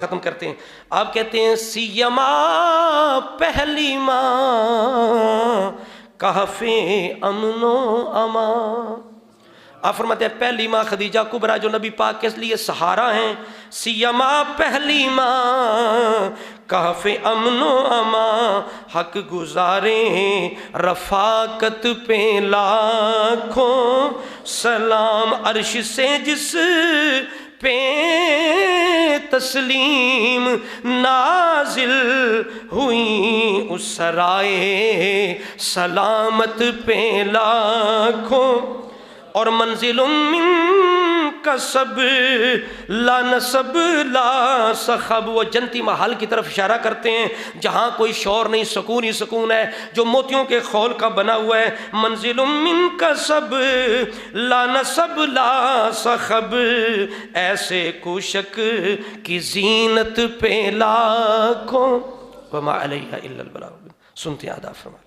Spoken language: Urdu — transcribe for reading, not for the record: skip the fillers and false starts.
ختم کرتے ہیں. آپ کہتے ہیں سیما پہلی ماں کہف امن و امان. آپ فرماتے ہیں پہلی ماں خدیجہ کبریٰ جو نبی پاک کے لیے سہارا ہیں. سیما پہلی ماں کہف امن و امان حق گزاریں رفاقت پہ لاکھوں سلام. عرش سے جس پہ تسلیم نازل ہوئی اس سرائے سلامت پہ لاکھوں. اور منزل من کسب لا نصب لا صخب. وہ جنتی محل کی طرف اشارہ کرتے ہیں جہاں کوئی شور نہیں، سکون ہی سکون ہے جو موتیوں کے خول کا بنا ہوا ہے. منزل من کسب لا نصب لا صخب ایسے کوشک کی زینت پہ لاکھوں وما علیہ الا البلاغ. سنتے آداب فرمائیں.